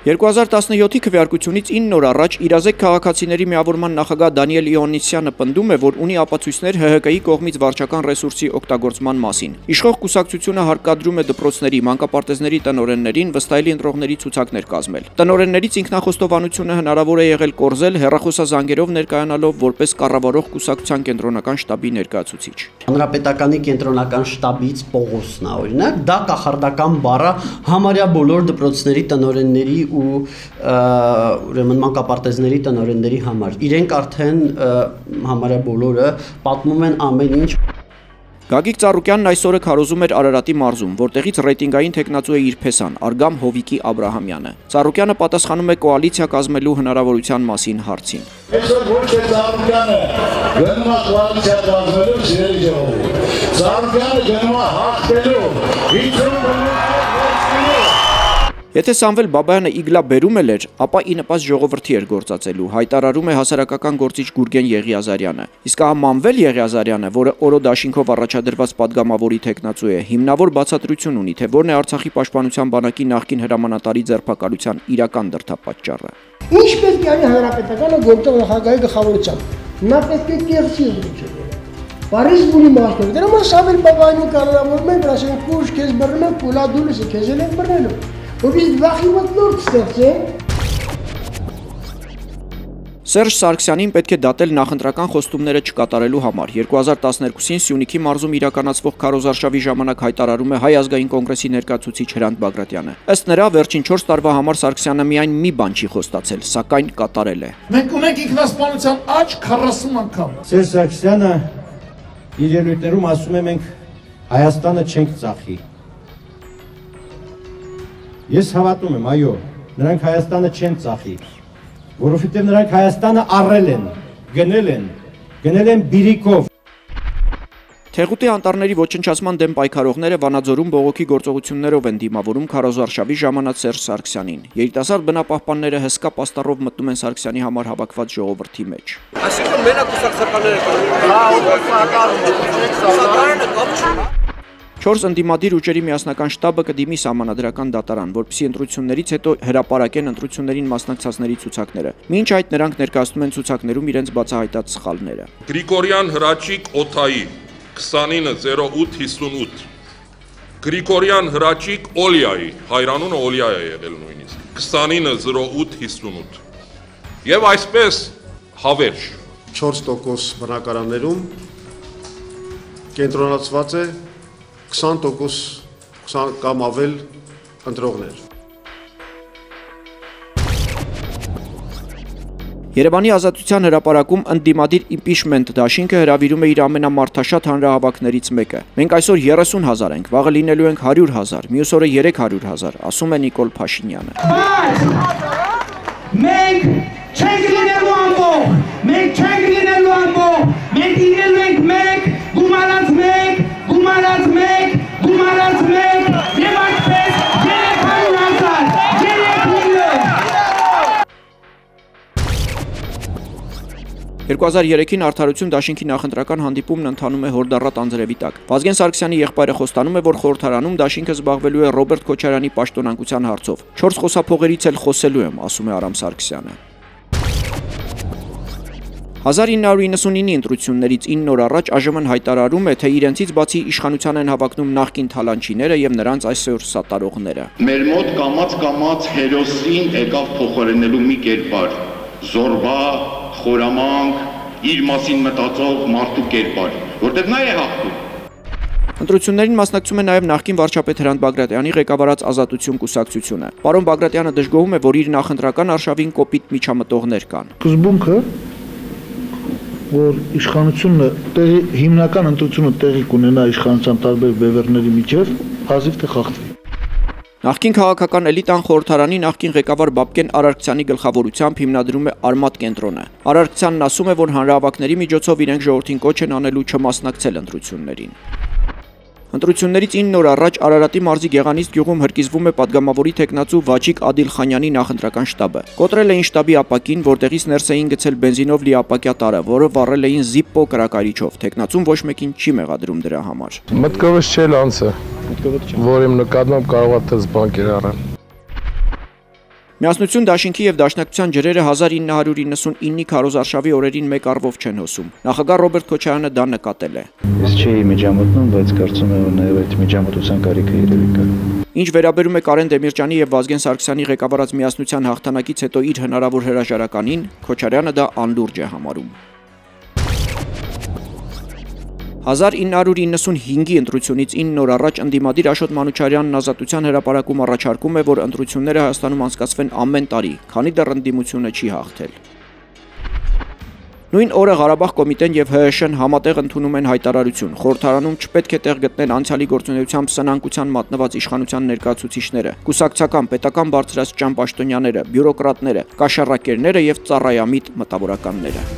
2017-ի քվեարկությունից 9 օր առաջ իրազեկ քաղաքացիների միավորման նախագահ Դանիել Իոնիսյանը պնդում է, որ ունի ապացույցներ ՀՀԿ-ի կողմից վարչական ռեսուրսի օգտագործման մասին։ Իշխող կուսակցությունը հարկադրում է դպրոցների, մանկապարտեզների տնօրեններին վստահելի ընտրողների ցուցակներ կազմել։ Տնօրեններից ինքնախոստովանությունը հնարավոր է եղել կորզել հեռախոսազանգերով ներկայանալով որպես կառավարող կուսակցության կենտրոնական շտաբի ներկայացուցիչ։ Հանրապետականի կենտրոնական շտաբից Պողոսն է, օրինակ, դա կախարդական բառը համարյա բոլոր դպրոցների տնօրենների ու ուրեմն մանկապարտեզների տնօրենների համար։ Իրենք արդեն համարյա բոլորը պատմում են ամեն ինչ։ Գագիկ Ծառուկյանն այսօրը քարոզում էր Արարատի մարզում, որտեղից ռեյտինգային թեկնածու է իր փեսան, Արգամ Հովիկի Աբրահամյանը։ Ծառուկյանը պատասխանում է կոալիցիա կազմելու հնարավորության մասին հարցին։ Այսօր ոչ թե Ծառուկյանը գնում է կոալիցիա կազմելու սիրելի ժողովուրդ։ Ծառուկյանը գնում է հաղթելու, Եթե Սամվել Բաբայանը իգլա բերում էր, ապա ի նպաստ ժողովրդի էր գործածելու, հայտարարում է հասարակական գործիչ Գուրգեն Եղիազարյանը։ Իսկ ահա Մանվել Եղիազարյանը, որը օրո դաշինքով առաջադրված падգամավորի թեկնածու է, հիմնավոր բացատրություն ունի, թե որն է Արցախի պաշտպանության բանակի նախկին հրամանատարի ձերբակալության իրական դրդապատճառը։ Ինչ պետք է անի հանրապետականը գործող նախագահի գլխավորությամբ։ Նա պետք է կեղծի ընդունել։ Բարիս բունի մասնով, դրա համար Սամվել Բաբայանը կանոնավորում են, ասենք քուշ քեզ բռնում են, կուլա դուլս քեզ են բռնելու։ Սերժ Սարգսյանին պետք է դատել նախընտրական խոստումները չկատարելու համար։ 2012-ին Սյունիքի մարզում իրականացվող քարոզարշավի ժամանակ հայտարարում է Հայ ազգային կոնգրեսի ներկայացուցիչ Հրանտ Բագրատյանը։ Ըստ նրա, վերջին 4 տարվա համար Սարգսյանը միայն մի բան չի խոստացել, սակայն կատարել է։ Մենք ունենք ինքնասպանության աճ 40 անգամ։ Սերժ Սարգսյանը իր ելույթներում ասում է մենք Հայաստանը չենք ծախի։ Ես հավատում եմ, այո, նրանք Հայաստանը չեն ծախի, որովհետև նրանք Հայաստանը առել են, գնել են բիրիկով։ Թեղուտի անտառների ոչնչացման դեմ պայքարողները Վանաձորում բողոքի գործողություններով են դիմավորում քարոզարշավի ժամանակ Սերժ Սարգսյանին։ Երիտասարդ բնապահպանները հսկա պաստառով մտնում են Սարգսյանի համար հավաքված ժողովրդի մեջ։ Այսինքն մենակ կուսակցականները 4 ընդդիմադիր ուժերի միասնական շտաբը կդիմի սահմանադրական դատարան, որպեսզի ընտրություններից հետո հրապարակեն ընտրություններին մասնակցածների ցուցակները։ Մինչ այդ նրանք ներկայացնում են ցուցակներում իրենց բացահայտած սխալները։ Գրիգորյան Հրաչիկ Օթայի 290858 Գրիգորյան Հրաչիկ Օլիայի, հայրանունը Օլիա է եղել նույնիսկ 290858 Եվ այսպես հավերժ 4% բնակարաններում կենտրոնացված է 20% կամ ավել ընտրողներ։ Երևանի Ազատության հրապարակում ընդդիմադիր իմպիչմենտ դաշինքը հրավիրում է իր ամենամարդաշատ հանրահավաքներից մեկը։ Մենք այսօր 30,000 ենք, վաղը լինելու ենք 100,000, մյուս օրը 300,000, ասում է Նիկոլ Փաշինյանը։ Մենք չենք լինելու ամբողջ, մենք չենք լինելու ամբողջ, մենք լինելու ենք մեկ, գումարած մեկ, գումարած մեկ, գումարած մեկ, եւ այսպես 300,000, 3 միլիոն։ 2003-ին Արդարություն դաշինքի նախընտրական հանդիպումն ընթանում է հորդառատ անձրևի տակ։ Վազգեն Սարգսյանի եղբայրը խոստանում է, որ խորհրդարանում դաշինքը զբաղվելու է Ռոբերտ Քոչարյանի պաշտոնանկության հարցով։ 4 խոսափողերից էլ խոսելու եմ, ասում է Արամ Սարգսյանը։ 1999-ի ընտրություններից 9 օր առաջ ԱԺՄ-ն հայտարարում է, թե իրենցից բացի իշխանության են հավակնում նախկին թալանչիները եւ նրանց այսօր սատարողները։ Մեր մոտ կամած հերոսին եկավ փոխարինելու մի կերպար, զորվա, խորամանկ, իր մասին մտածող մարդու կերպար, որտեղ նա է հաղթում։ Ընտրություններին մասնակցում է նաև նախկին վարչապետ Հրանտ Բագրատյանի ղեկավարած Ազատություն կուսակցությունը։ Պարոն Բագրատյանը դժգոհում է, որ իր նախընտրական արշավին կոպիտ միջամտողներ կան։ Սկզբունքը, որ իշխանությունը հիմնական ընտրությունը տեղի կունենա իշխանության տարբեր բևեռների միջև, հազիվ թե խախտվի։ Նախկին քաղաքական էլիտան խորհրդարանի նախկին ղեկավար Բաբկեն Արարքցյանի գլխավորությամբ հիմնադրում է Արմատ կենտրոնը։ Արարքցյանն ասում է, որ հանրահավաքների միջոցով իրենք ժողովրդին կոչ են անելու չմասնակցել ընտրություններին։ Ընտրություններից 9 օր առաջ Արարատի մարզի Գեղանիստ գյուղում հրկիզվում է падգամավորի թեկնածու Վաչիկ Ադիլխանյանի նախընտրական շտաբը։ Կոտրել էին շտաբի ապակին, որտեղից ներս էին գցել բենզինով լի ապակյա տարը, որը վառել էին Զիպպո կրակարիչով։ Թեկնածուն ոչ մեկին չի մեղադրում դրա համար։ Մտքովս չէ լանցը, որ իմ նկատմամբ կարող է թեզ բանկեր առել։ Միասնություն դաշինքի եւ դաշնակցության ջրերը 1999-ի քարոզարշավի օրերին մեկ առվով չեն հոսում։ Նախագահ Ռոբերտ Քոչարյանը դա նկատել է։ Ես չէի միջամտնում, բայց կարծում եմ, որ նաեւ այդ միջամտության կարիքը երևի կա։ Ինչ վերաբերում է Կարեն Դեմիրճյանի եւ Վազգեն Սարգսյանի ղեկավարած միասնության հաղթանակից հետո իր հնարավոր հրաժարականին, Քոչարյանը դա անլուրջ է համարում։ 1995-ի ընտրությունից 9 օր առաջ ընդդիմադիր Աշոտ Մանուչարյանն Ազատության հրապարակում առաջարկում է, որ ընտրությունները Հայաստանում անցկացվեն ամեն տարի, քանի դեռ ընդդիմությունը չի հաղթել։ Նույն օրը Ղարաբաղ կոմիտեն եւ ՀՀՇ-ն համատեղ ընդունում են հայտարարություն։ Խորհրդարանում չպետք է տեղ գտնել անցյալի գործունեությամբ սնանկության մատնված իշխանության ներկայացուցիչները, կուսակցական, պետական բարձրաստիճան պաշտոնյաները, բյուրոկրատները, կաշառակերները եւ ծառայամիտ մտավորականները։